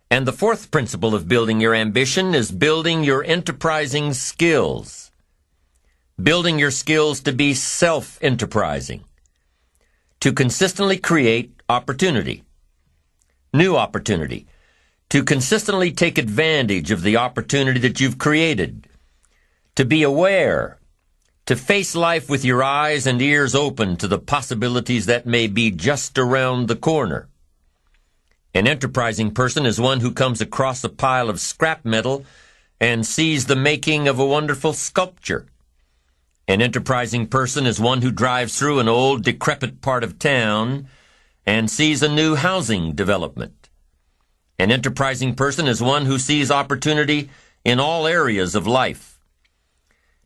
And the fourth principle of building your ambition is building your enterprising skills. Building your skills to be self-enterprising. To consistently create opportunity. New opportunity. To consistently take advantage of the opportunity that you've created. To be aware. To face life with your eyes and ears open to the possibilities that may be just around the corner. An enterprising person is one who comes across a pile of scrap metal and sees the making of a wonderful sculpture. An enterprising person is one who drives through an old, decrepit part of town and sees a new housing development. An enterprising person is one who sees opportunity in all areas of life.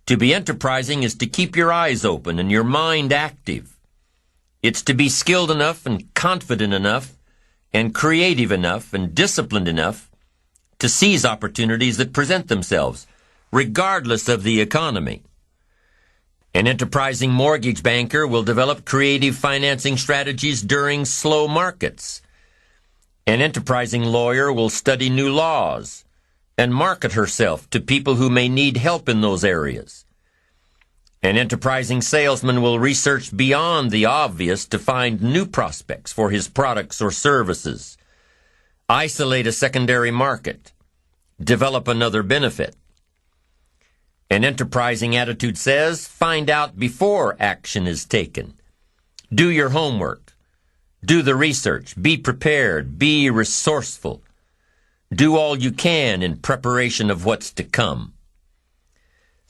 To be enterprising is to keep your eyes open and your mind active. It's to be skilled enough and confident enough and creative enough and disciplined enough to seize opportunities that present themselves, regardless of the economy. An enterprising mortgage banker will develop creative financing strategies during slow markets. An enterprising lawyer will study new laws and market herself to people who may need help in those areas. An enterprising salesman will research beyond the obvious to find new prospects for his products or services, isolate a secondary market, develop another benefit. An enterprising attitude says, find out before action is taken. Do your homework. Do the research. Be prepared. Be resourceful. Do all you can in preparation of what's to come.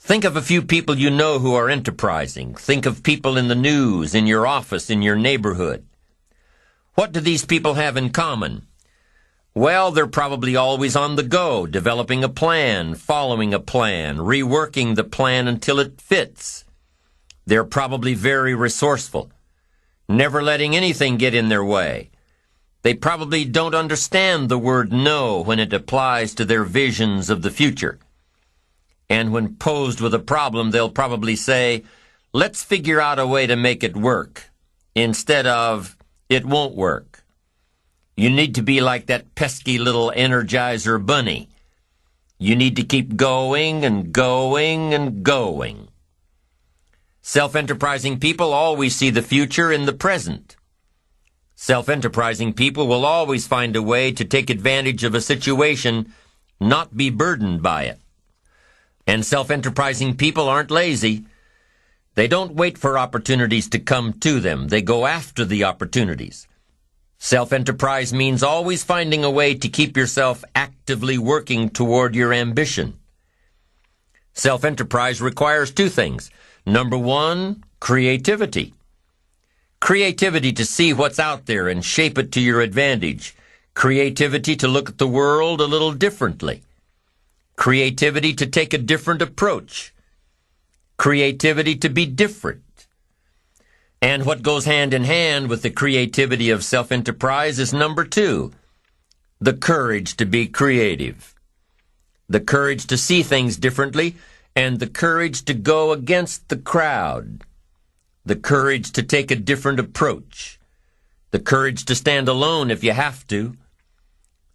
Think of a few people you know who are enterprising. Think of people in the news, in your office, in your neighborhood. What do these people have in common? Well, they're probably always on the go, developing a plan, following a plan, reworking the plan until it fits. They're probably very resourceful, never letting anything get in their way. They probably don't understand the word no when it applies to their visions of the future. And when posed with a problem, they'll probably say, let's figure out a way to make it work, instead of, it won't work. You need to be like that pesky little Energizer bunny. You need to keep going and going and going. Self-enterprising people always see the future in the present. Self-enterprising people will always find a way to take advantage of a situation, not be burdened by it. And self-enterprising people aren't lazy. They don't wait for opportunities to come to them. They go after the opportunities. Self-enterprise means always finding a way to keep yourself actively working toward your ambition. Self-enterprise requires two things. Number one, creativity. Creativity to see what's out there and shape it to your advantage. Creativity to look at the world a little differently. Creativity to take a different approach. Creativity to be different. And what goes hand in hand with the creativity of self-enterprise is number two, the courage to be creative. The courage to see things differently and the courage to go against the crowd. The courage to take a different approach. The courage to stand alone if you have to.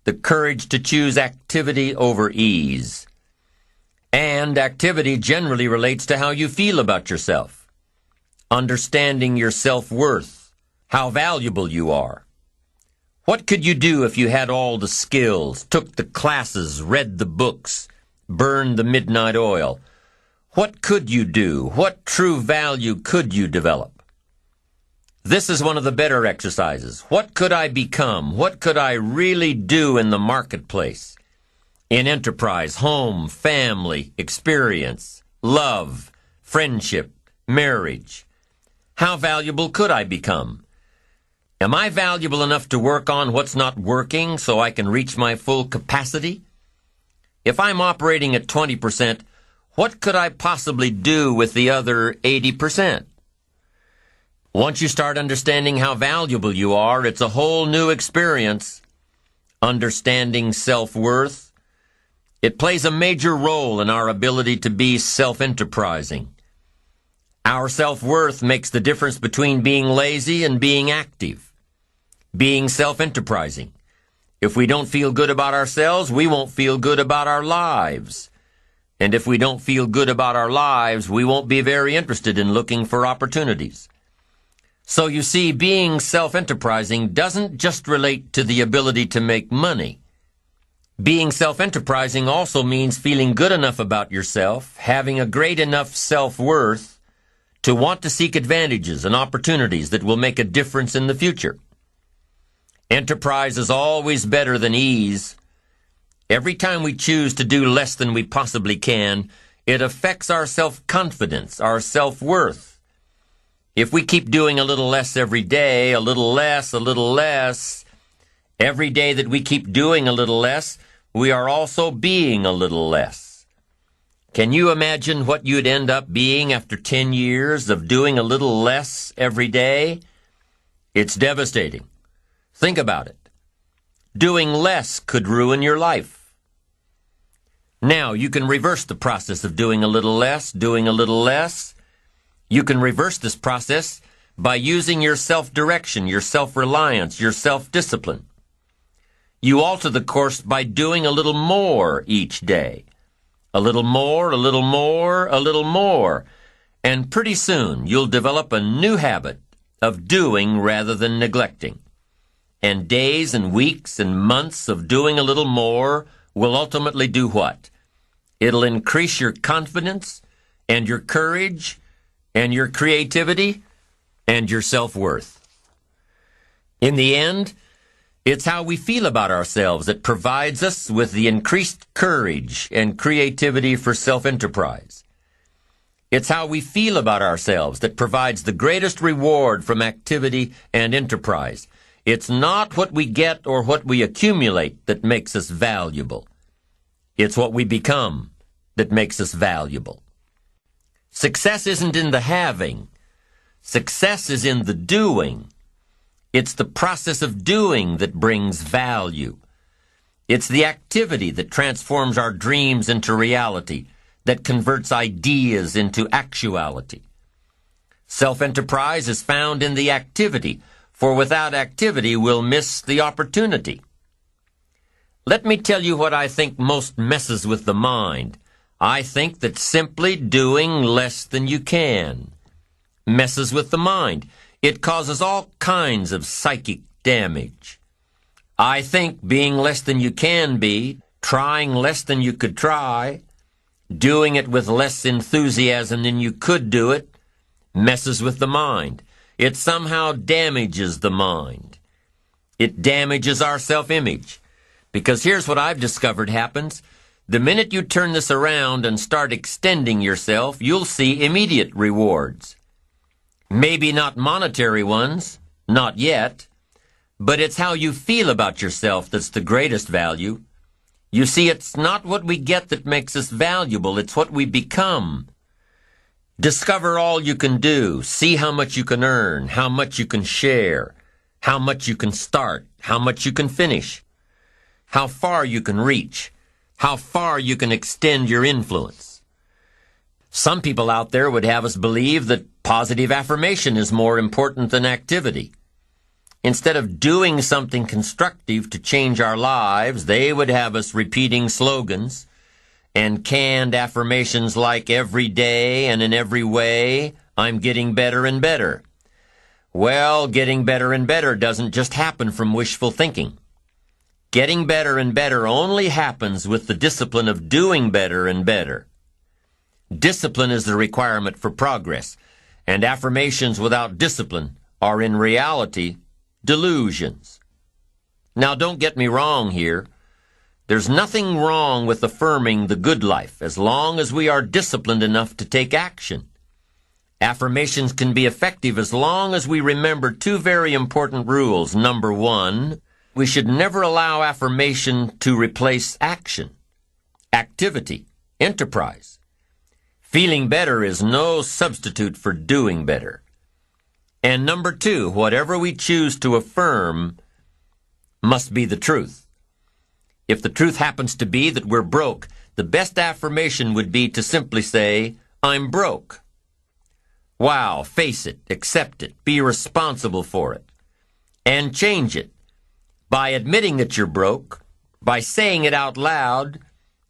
The courage to choose activity over ease. And activity generally relates to how you feel about yourself. Understanding your self-worth, how valuable you are. What could you do if you had all the skills, took the classes, read the books, burned the midnight oil? What could you do? What true value could you develop? This is one of the better exercises. What could I become? What could I really do in the marketplace? In enterprise, home, family, experience, love, friendship, marriage. How valuable could I become? Am I valuable enough to work on what's not working so I can reach my full capacity? If I'm operating at 20%, what could I possibly do with the other 80%? Once you start understanding how valuable you are, it's a whole new experience. Understanding self-worth. It plays a major role in our ability to be self-enterprising. Our self-worth makes the difference between being lazy and being active. Being self-enterprising If we don't feel good about ourselves, we won't feel good about our lives. And if we don't feel good about our lives, we won't be very interested in looking for opportunities. So you see, being self-enterprising doesn't just relate to the ability to make money. Being self-enterprising also means feeling good enough about yourself, having a great enough self-worth to want to seek advantages and opportunities that will make a difference in the future. Enterprise is always better than ease. Every time we choose to do less than we possibly can, it affects our self-confidence, our self-worth. If we keep doing a little less every day, a little less, every day that we keep doing a little less, we are also being a little less. Can you imagine what you'd end up being after 10 years of doing a little less every day? It's devastating. Think about it. Doing less could ruin your life. Now, you can reverse the process of doing a little less. You can reverse this process by using your self-direction, your self-reliance, your self-discipline. You alter the course by doing a little more each day. A little more. And pretty soon, you'll develop a new habit of doing rather than neglecting. And days and weeks and months of doing a little more will ultimately do what? It'll increase your confidence and your courage and your creativity and your self-worth. In the end, it's how we feel about ourselves that provides us with the increased courage and creativity for self-enterprise. It's how we feel about ourselves that provides the greatest reward from activity and enterprise. It's not what we get or what we accumulate that makes us valuable. It's what we become that makes us valuable. Success isn't in the having. Success is in the doing. It's the process of doing that brings value. It's the activity that transforms our dreams into reality, that converts ideas into actuality. Self-enterprise is found in the activity, for without activity we'll miss the opportunity. Let me tell you what I think most messes with the mind. I think that simply doing less than you can messes with the mind. It causes all kinds of psychic damage. I think being less than you can be, trying less than you could try, doing it with less enthusiasm than you could do it, messes with the mind. It somehow damages the mind. It damages our self-image. Because here's what I've discovered happens. The minute you turn this around and start extending yourself, you'll see immediate rewards. Maybe not monetary ones, not yet, but it's how you feel about yourself that's the greatest value. You see, it's not what we get that makes us valuable, it's what we become. Discover all you can do, see how much you can earn, how much you can share, how much you can start, how much you can finish, how far you can reach, how far you can extend your influence. Some people out there would have us believe that positive affirmation is more important than activity. Instead of doing something constructive to change our lives, they would have us repeating slogans and canned affirmations like every day and in every way, I'm getting better and better. Well, getting better and better doesn't just happen from wishful thinking. Getting better and better only happens with the discipline of doing better and better. Discipline is the requirement for progress, and affirmations without discipline are in reality delusions. Now, don't get me wrong here. There's nothing wrong with affirming the good life as long as we are disciplined enough to take action. Affirmations can be effective as long as we remember two very important rules. Number one, we should never allow affirmation to replace action, activity, enterprise. Feeling better is no substitute for doing better. And number two, whatever we choose to affirm must be the truth. If the truth happens to be that we're broke, the best affirmation would be to simply say, I'm broke. Wow, face it, accept it, be responsible for it, and change it. By admitting that you're broke, by saying it out loud,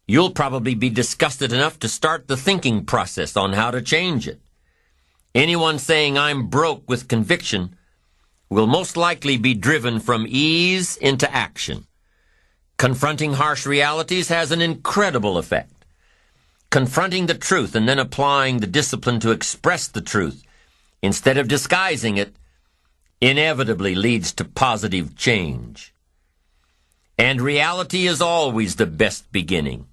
you'll probably be disgusted enough to start the thinking process on how to change it. Anyone saying I'm broke with conviction will most likely be driven from ease into action. Confronting harsh realities has an incredible effect. Confronting the truth and then applying the discipline to express the truth instead of disguising it inevitably leads to positive change. And reality is always the best beginning.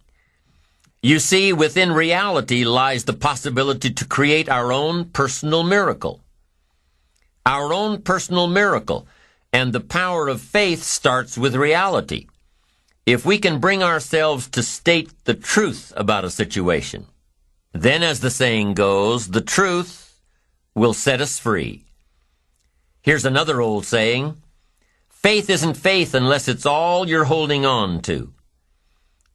You see, within reality lies the possibility to create our own personal miracle. Our own personal miracle, and the power of faith starts with reality. If we can bring ourselves to state the truth about a situation, then, as the saying goes, the truth will set us free. Here's another old saying: faith isn't faith unless it's all you're holding on to.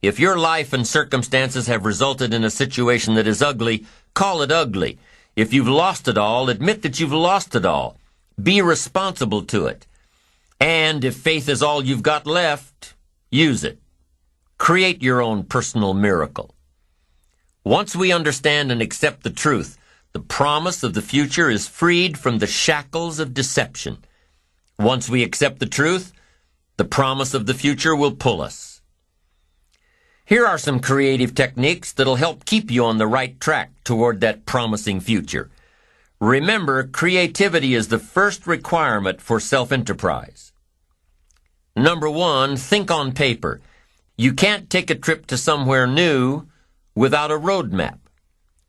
If your life and circumstances have resulted in a situation that is ugly, call it ugly. If you've lost it all, admit that you've lost it all. Be responsible to it. And if faith is all you've got left, use it. Create your own personal miracle. Once we understand and accept the truth, the promise of the future is freed from the shackles of deception. Once we accept the truth, the promise of the future will pull us. Here are some creative techniques that'll help keep you on the right track toward that promising future. Remember, creativity is the first requirement for self-enterprise. Number one, think on paper. You can't take a trip to somewhere new without a roadmap.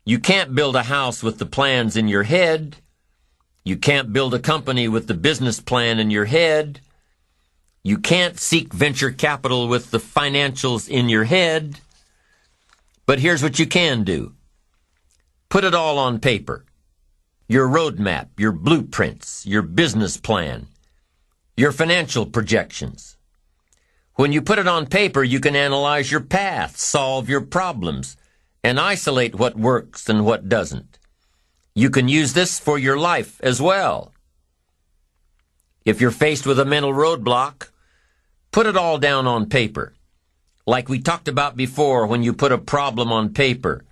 You can't build a house with the plans in your head. You can't build a company with the business plan in your head. You can't seek venture capital with the financials in your head. But here's what you can do. Put it all on paper. Your roadmap, your blueprints, your business plan, your financial projections. When you put it on paper, you can analyze your path, solve your problems, and isolate what works and what doesn't. You can use this for your life as well. If you're faced with a mental roadblock, put it all down on paper. Like we talked about before, when you put a problem on paper,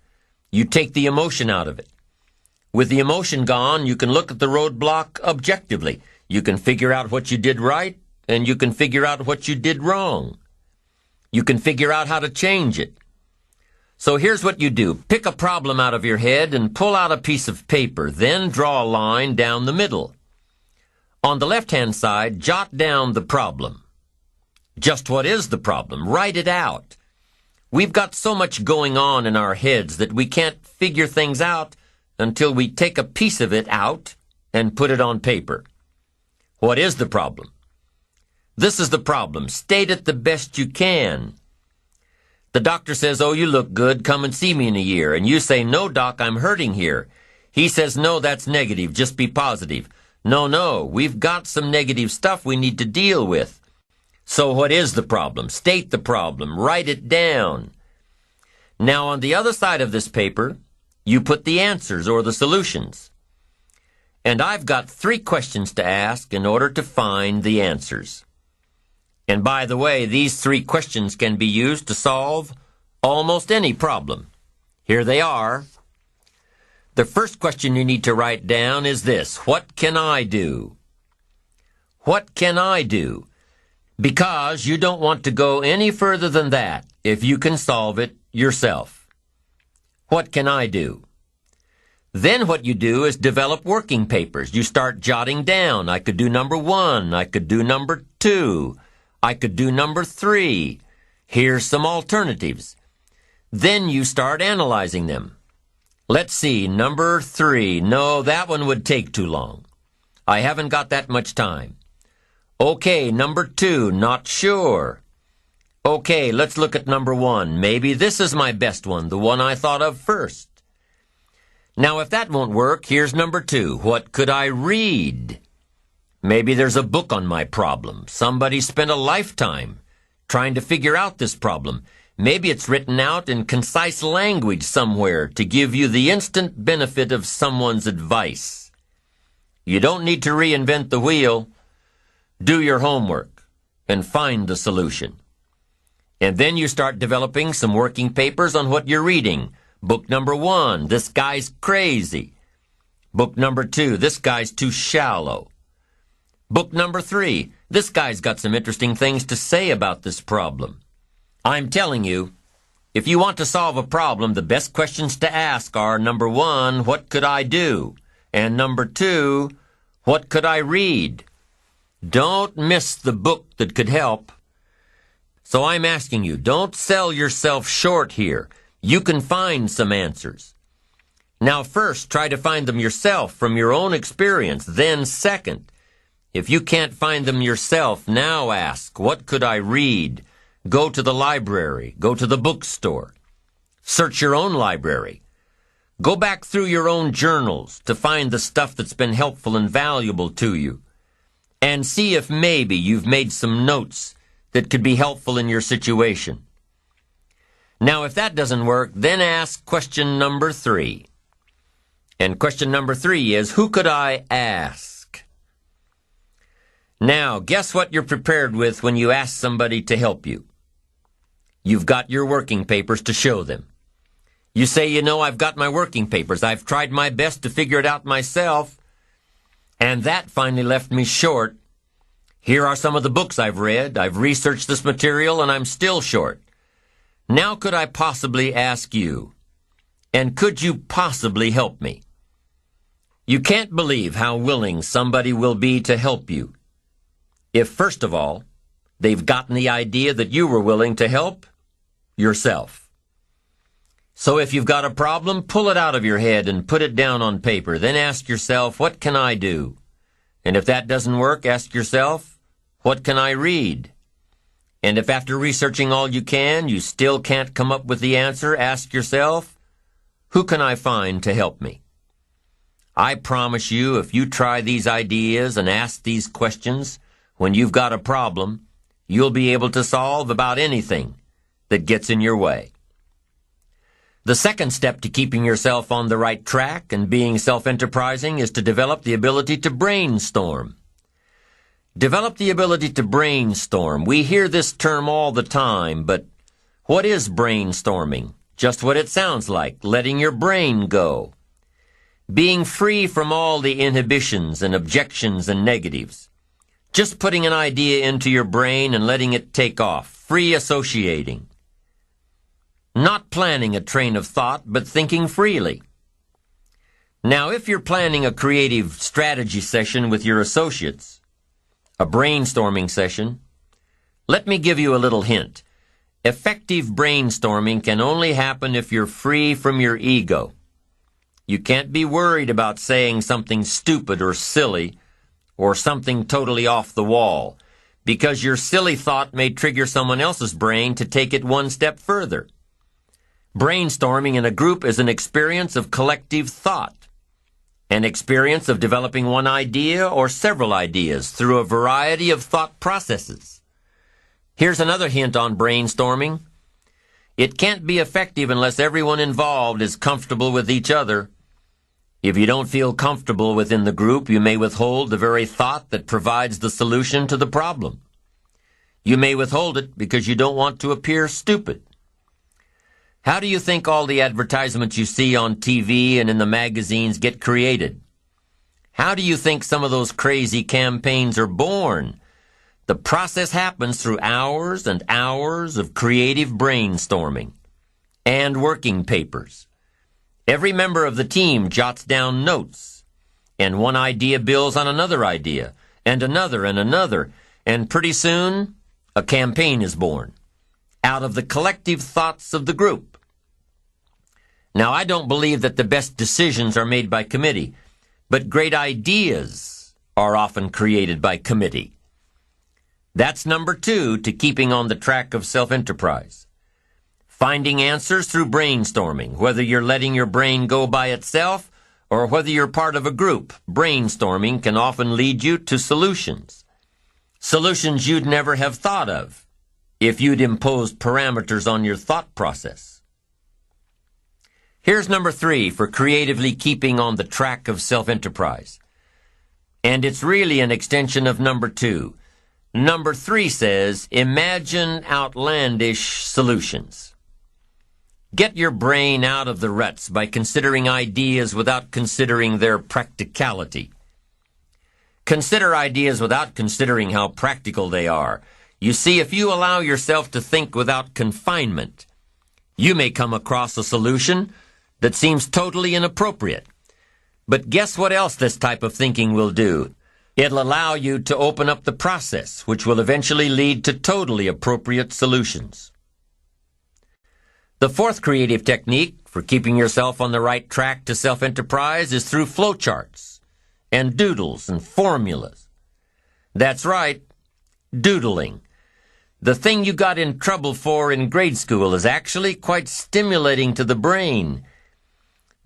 you take the emotion out of it. With the emotion gone, you can look at the roadblock objectively. You can figure out what you did right, and you can figure out what you did wrong. You can figure out how to change it. So here's what you do. Pick a problem out of your head and pull out a piece of paper. Then draw a line down the middle. On the left-hand side, jot down the problem. Just what is the problem? Write it out. We've got so much going on in our heads that we can't figure things out until we take a piece of it out and put it on paper. What is the problem? This is the problem. State it the best you can. The doctor says, "Oh, you look good. Come and see me in a year." And you say, "No, doc, I'm hurting here." He says, "No, that's negative. Just be positive." No, we've got some negative stuff we need to deal with. So what is the problem? State the problem. Write it down. Now, on the other side of this paper, you put the answers or the solutions. And I've got 3 questions to ask in order to find the answers. And by the way, these 3 questions can be used to solve almost any problem. Here they are. The first question you need to write down is this: what can I do? What can I do? Because you don't want to go any further than that if you can solve it yourself. What can I do? Then what you do is develop working papers. You start jotting down. I could do number 1. I could do number 2. I could do number 3. Here's some alternatives. Then you start analyzing them. Let's see, number 3. No, that one would take too long. I haven't got that much time. Okay, number 2, not sure. Okay, let's look at number 1. Maybe this is my best one, the one I thought of first. Now, if that won't work, here's number 2. What could I read? Maybe there's a book on my problem. Somebody spent a lifetime trying to figure out this problem. Maybe it's written out in concise language somewhere to give you the instant benefit of someone's advice. You don't need to reinvent the wheel. Do your homework and find the solution. And then you start developing some working papers on what you're reading. Book number 1, this guy's crazy. Book number 2, this guy's too shallow. Book number 3, this guy's got some interesting things to say about this problem. I'm telling you, if you want to solve a problem, the best questions to ask are, number 1, what could I do? And number 2, what could I read? Don't miss the book that could help. So I'm asking you, don't sell yourself short here. You can find some answers. Now first, try to find them yourself from your own experience. Then second, if you can't find them yourself, now ask, what could I read? Go to the library. Go to the bookstore. Search your own library. Go back through your own journals to find the stuff that's been helpful and valuable to you. And see if maybe you've made some notes that could be helpful in your situation. Now, if that doesn't work, then ask question number 3. And question number 3 is, who could I ask? Now, guess what you're prepared with when you ask somebody to help you? You've got your working papers to show them. You say, I've got my working papers. I've tried my best to figure it out myself, and that finally left me short. Here are some of the books I've read. I've researched this material, and I'm still short. Now could I possibly ask you, and could you possibly help me? You can't believe how willing somebody will be to help you if, first of all, they've gotten the idea that you were willing to help yourself. So if you've got a problem, pull it out of your head and put it down on paper. Then ask yourself, what can I do? And if that doesn't work, ask yourself, what can I read? And if after researching all you can, you still can't come up with the answer, ask yourself, who can I find to help me? I promise you, if you try these ideas and ask these questions, when you've got a problem, you'll be able to solve about anything that gets in your way. The second step to keeping yourself on the right track and being self-enterprising is to develop the ability to brainstorm. Develop the ability to brainstorm. We hear this term all the time, but what is brainstorming? Just what it sounds like, letting your brain go. Being free from all the inhibitions and objections and negatives. Just putting an idea into your brain and letting it take off. Free associating. Not planning a train of thought, but thinking freely. Now, if you're planning a creative strategy session with your associates, a brainstorming session, let me give you a little hint. Effective brainstorming can only happen if you're free from your ego. You can't be worried about saying something stupid or silly or something totally off the wall, because your silly thought may trigger someone else's brain to take it one step further. Brainstorming in a group is an experience of collective thought, an experience of developing one idea or several ideas through a variety of thought processes. Here's another hint on brainstorming. It can't be effective unless everyone involved is comfortable with each other. If you don't feel comfortable within the group, you may withhold the very thought that provides the solution to the problem. You may withhold it because you don't want to appear stupid. How do you think all the advertisements you see on TV and in the magazines get created? How do you think some of those crazy campaigns are born? The process happens through hours and hours of creative brainstorming and working papers. Every member of the team jots down notes, and one idea builds on another idea, and another, and pretty soon a campaign is born out of the collective thoughts of the group. Now, I don't believe that the best decisions are made by committee, but great ideas are often created by committee. That's number 2 to keeping on the track of self-enterprise. Finding answers through brainstorming, whether you're letting your brain go by itself or whether you're part of a group. Brainstorming can often lead you to solutions. Solutions you'd never have thought of if you'd imposed parameters on your thought process. Here's number 3 for creatively keeping on the track of self-enterprise. And it's really an extension of number 2. Number 3 says, imagine outlandish solutions. Get your brain out of the ruts by considering ideas without considering their practicality. Consider ideas without considering how practical they are. You see, if you allow yourself to think without confinement, you may come across a solution that seems totally inappropriate. But guess what else this type of thinking will do? It'll allow you to open up the process, which will eventually lead to totally appropriate solutions. The 4th creative technique for keeping yourself on the right track to self-enterprise is through flowcharts and doodles and formulas. That's right, doodling. The thing you got in trouble for in grade school is actually quite stimulating to the brain,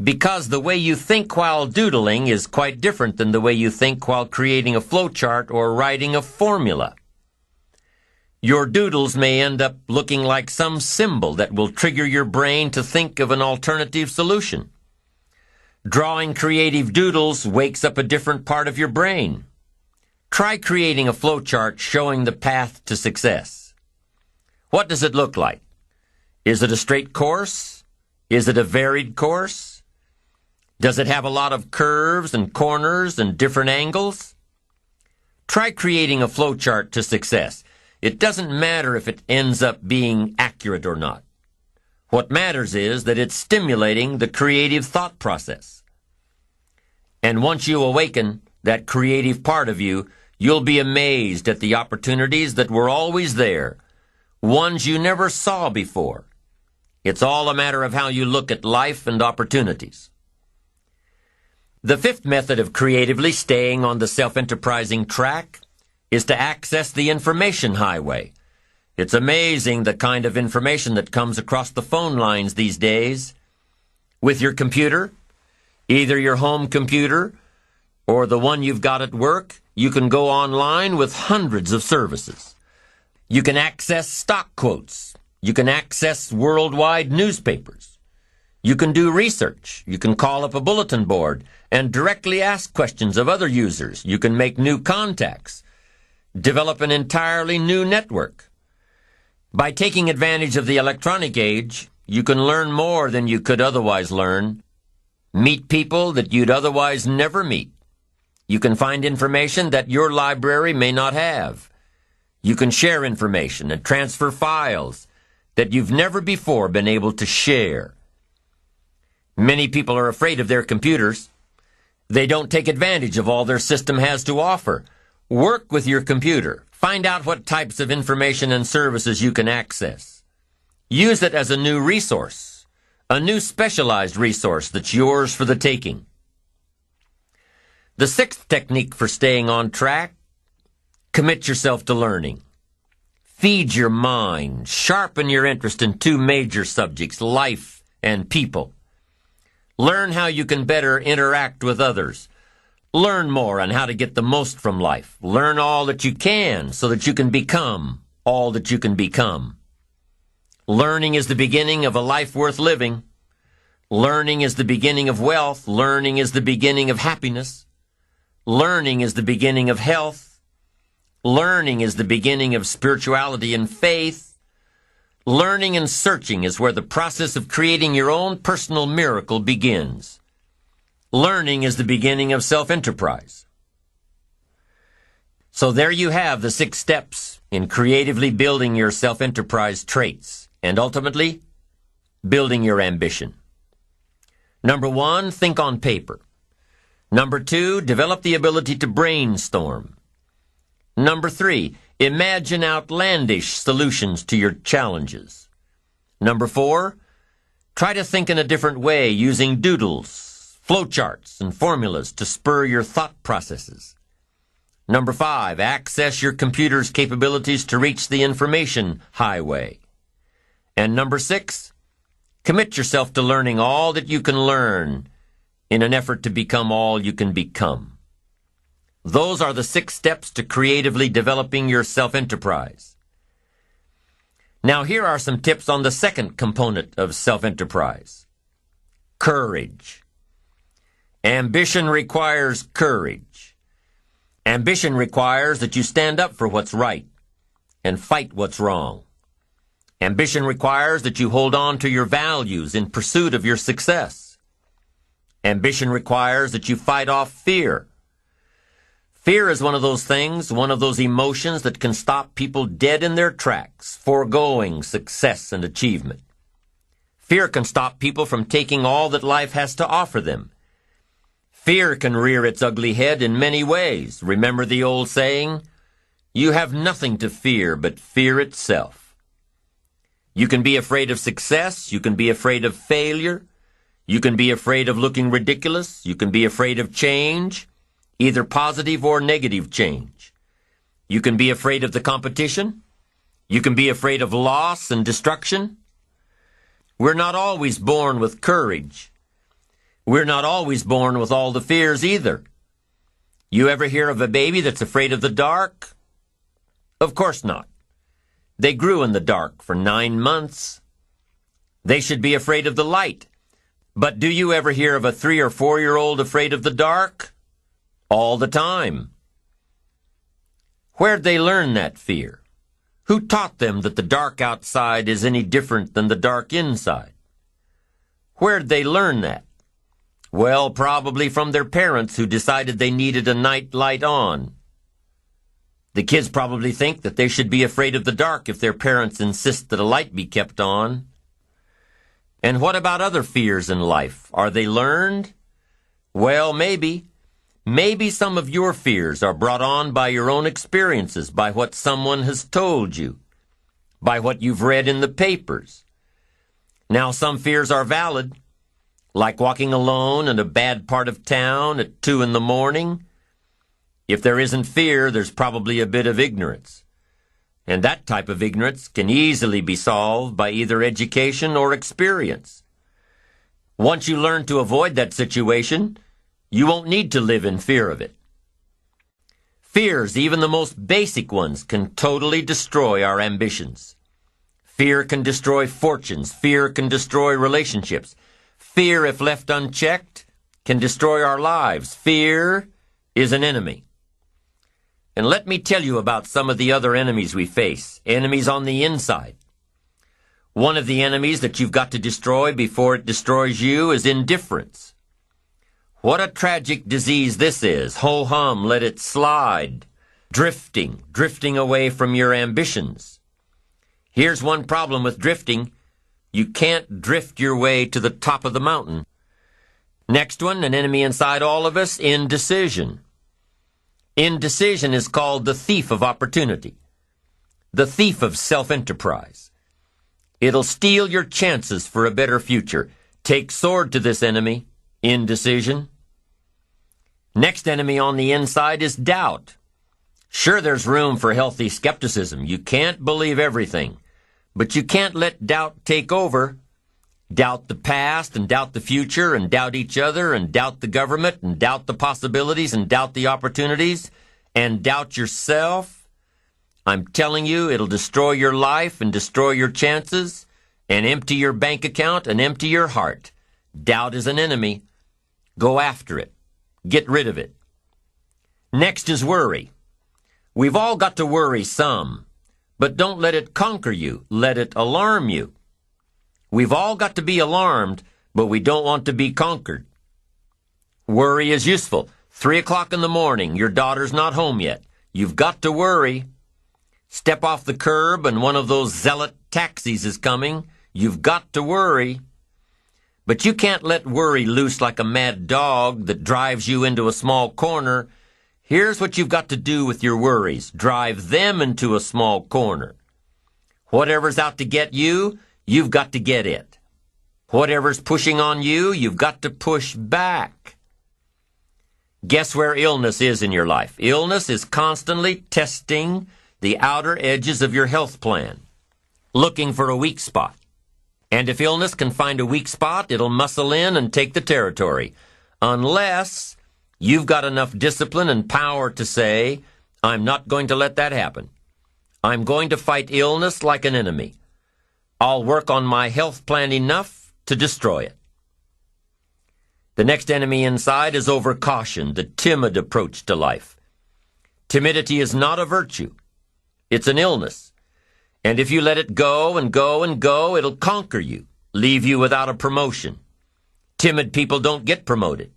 because the way you think while doodling is quite different than the way you think while creating a flowchart or writing a formula. Your doodles may end up looking like some symbol that will trigger your brain to think of an alternative solution. Drawing creative doodles wakes up a different part of your brain. Try creating a flowchart showing the path to success. What does it look like? Is it a straight course? Is it a varied course? Does it have a lot of curves and corners and different angles? Try creating a flowchart to success. It doesn't matter if it ends up being accurate or not. What matters is that it's stimulating the creative thought process. And once you awaken that creative part of you, you'll be amazed at the opportunities that were always there, ones you never saw before. It's all a matter of how you look at life and opportunities. The 5th method of creatively staying on the self-enterprising track is to access the information highway. It's amazing the kind of information that comes across the phone lines these days. With your computer, either your home computer or the one you've got at work, you can go online with hundreds of services. You can access stock quotes. You can access worldwide newspapers. You can do research. You can call up a bulletin board and directly ask questions of other users. You can make new contacts, develop an entirely new network. By taking advantage of the electronic age, you can learn more than you could otherwise learn, meet people that you'd otherwise never meet. You can find information that your library may not have. You can share information and transfer files that you've never before been able to share. Many people are afraid of their computers. They don't take advantage of all their system has to offer. Work with your computer. Find out what types of information and services you can access. Use it as a new resource, a new specialized resource that's yours for the taking. The 6th technique for staying on track: commit yourself to learning. Feed your mind. Sharpen your interest in 2 major subjects, life and people. Learn how you can better interact with others. Learn more on how to get the most from life. Learn all that you can so that you can become all that you can become. Learning is the beginning of a life worth living. Learning is the beginning of wealth. Learning is the beginning of happiness. Learning is the beginning of health. Learning is the beginning of spirituality and faith. Learning and searching is where the process of creating your own personal miracle begins. Learning is the beginning of self-enterprise. So there you have the 6 steps in creatively building your self-enterprise traits and ultimately building your ambition. Number 1, think on paper. Number 2, develop the ability to brainstorm. Number 3, imagine outlandish solutions to your challenges. Number 4, try to think in a different way using doodles, flowcharts, and formulas to spur your thought processes. Number 5, access your computer's capabilities to reach the information highway. And number 6, commit yourself to learning all that you can learn in an effort to become all you can become. Those are the 6 steps to creatively developing your self-enterprise. Now here are some tips on the 2nd component of self-enterprise: courage. Ambition requires courage. Ambition requires that you stand up for what's right and fight what's wrong. Ambition requires that you hold on to your values in pursuit of your success. Ambition requires that you fight off fear. Fear is one of those things, one of those emotions that can stop people dead in their tracks, foregoing success and achievement. Fear can stop people from taking all that life has to offer them. Fear can rear its ugly head in many ways. Remember the old saying, "You have nothing to fear but fear itself." You can be afraid of success. You can be afraid of failure. You can be afraid of looking ridiculous. You can be afraid of change, either positive or negative change. You can be afraid of the competition. You can be afraid of loss and destruction. We're not always born with courage. We're not always born with all the fears either. You ever hear of a baby that's afraid of the dark? Of course not. They grew in the dark for 9 months. They should be afraid of the light. But do you ever hear of a 3 or 4-year-old afraid of the dark? All the time. Where'd they learn that fear? Who taught them that the dark outside is any different than the dark inside? Where'd they learn that? Well, probably from their parents who decided they needed a night light on. The kids probably think that they should be afraid of the dark if their parents insist that a light be kept on. And what about other fears in life? Are they learned? Well, maybe. Maybe some of your fears are brought on by your own experiences, by what someone has told you, by what you've read in the papers. Now, some fears are valid, like walking alone in a bad part of town at 2 in the morning. If there isn't fear, there's probably a bit of ignorance. And that type of ignorance can easily be solved by either education or experience. Once you learn to avoid that situation, you won't need to live in fear of it. Fears, even the most basic ones, can totally destroy our ambitions. Fear can destroy fortunes. Fear can destroy relationships. Fear, if left unchecked, can destroy our lives. Fear is an enemy. And let me tell you about some of the other enemies we face, enemies on the inside. One of the enemies that you've got to destroy before it destroys you is indifference. What a tragic disease this is. Ho-hum, let it slide. Drifting away from your ambitions. Here's one problem with drifting. You can't drift your way to the top of the mountain. Next one, an enemy inside all of us, indecision. Indecision is called the thief of opportunity, the thief of self-enterprise. It'll steal your chances for a better future. Take sword to this enemy, indecision. Next enemy on the inside is doubt. Sure, there's room for healthy skepticism. You can't believe everything, but you can't let doubt take over. Doubt the past and doubt the future and doubt each other and doubt the government and doubt the possibilities and doubt the opportunities and doubt yourself. I'm telling you, it'll destroy your life and destroy your chances and empty your bank account and empty your heart. Doubt is an enemy. Go after it. Get rid of it. Next is worry. We've all got to worry some, but don't let it conquer you. Let it alarm you. We've all got to be alarmed, but we don't want to be conquered. Worry is useful. 3 o'clock in the morning, your daughter's not home yet. You've got to worry. Step off the curb and one of those zealot taxis is coming. You've got to worry. But you can't let worry loose like a mad dog that drives you into a small corner. Here's what you've got to do with your worries. Drive them into a small corner. Whatever's out to get you, you've got to get it. Whatever's pushing on you, you've got to push back. Guess where illness is in your life? Illness is constantly testing the outer edges of your health plan, looking for a weak spot. And if illness can find a weak spot, it'll muscle in and take the territory. Unless you've got enough discipline and power to say, I'm not going to let that happen. I'm going to fight illness like an enemy. I'll work on my health plan enough to destroy it. The next enemy inside is overcaution, the timid approach to life. Timidity is not a virtue. It's an illness. And if you let it go and go and go, it'll conquer you, leave you without a promotion. Timid people don't get promoted.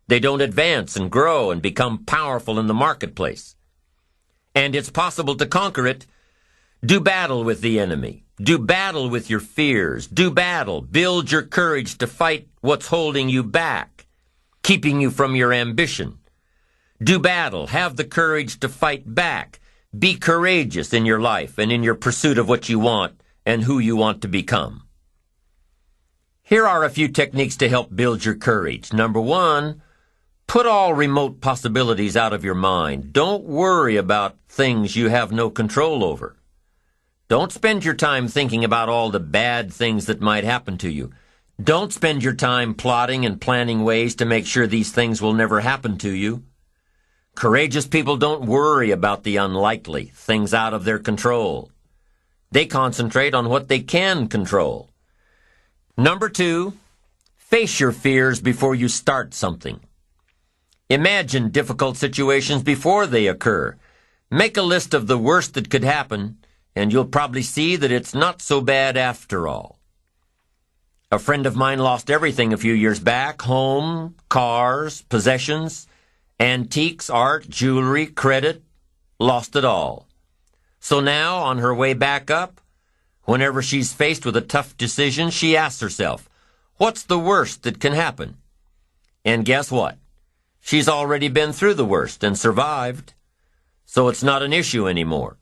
They don't advance and grow and become powerful in the marketplace. And it's possible to conquer it. Do battle with the enemy. Do battle with your fears. Do battle. Build your courage to fight what's holding you back, keeping you from your ambition. Do battle. Have the courage to fight back. Be courageous in your life and in your pursuit of what you want and who you want to become. Here are a few techniques to help build your courage. Number one, put all remote possibilities out of your mind. Don't worry about things you have no control over. Don't spend your time thinking about all the bad things that might happen to you. Don't spend your time plotting and planning ways to make sure these things will never happen to you. Courageous people don't worry about the unlikely, things out of their control. They concentrate on what they can control. Number two, face your fears before you start something. Imagine difficult situations before they occur. Make a list of the worst that could happen, and you'll probably see that it's not so bad after all. A friend of mine lost everything a few years back: home, cars, possessions, antiques, art, jewelry, credit, lost it all. So now, on her way back up, whenever she's faced with a tough decision, she asks herself, what's the worst that can happen? And guess what? She's already been through the worst and survived, so it's not an issue anymore.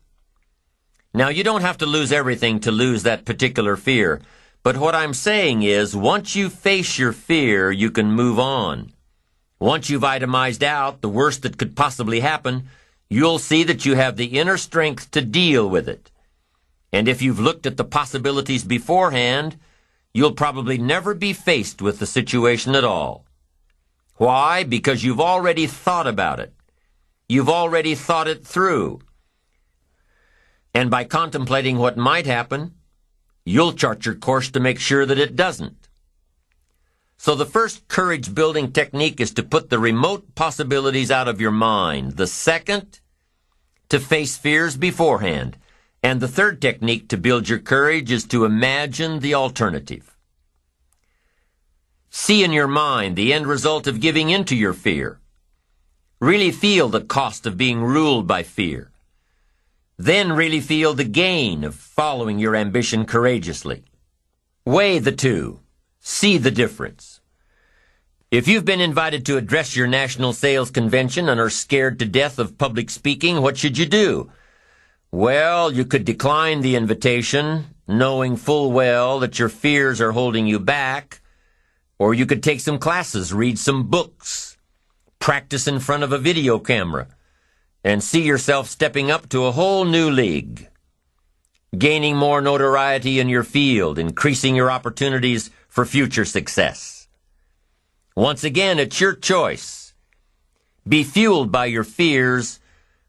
Now, you don't have to lose everything to lose that particular fear, but what I'm saying is, once you face your fear, you can move on. Once you've itemized out the worst that could possibly happen, you'll see that you have the inner strength to deal with it. And if you've looked at the possibilities beforehand, you'll probably never be faced with the situation at all. Why? Because you've already thought about it. You've already thought it through. And by contemplating what might happen, you'll chart your course to make sure that it doesn't. So the first courage-building technique is to put the remote possibilities out of your mind. The second, to face fears beforehand. And the third technique to build your courage is to imagine the alternative. See in your mind the end result of giving into your fear. Really feel the cost of being ruled by fear. Then really feel the gain of following your ambition courageously. Weigh the two. See the difference. If you've been invited to address your national sales convention and are scared to death of public speaking, what should you do? Well, you could decline the invitation, knowing full well that your fears are holding you back, or you could take some classes, read some books, practice in front of a video camera, and see yourself stepping up to a whole new league, gaining more notoriety in your field, increasing your opportunities for future success. Once again, it's your choice. Be fueled by your fears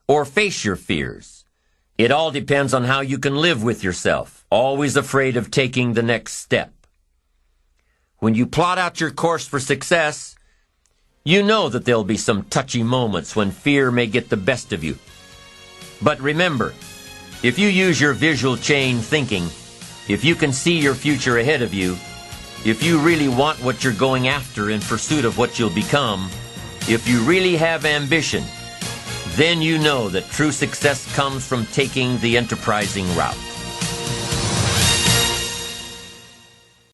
or face your fears. It all depends on how you can live with yourself, always afraid of taking the next step. When you plot out your course for success, you know that there'll be some touchy moments when fear may get the best of you. But remember, if you use your visual chain thinking, if you can see your future ahead of you, if you really want what you're going after in pursuit of what you'll become, if you really have ambition, then you know that true success comes from taking the enterprising route.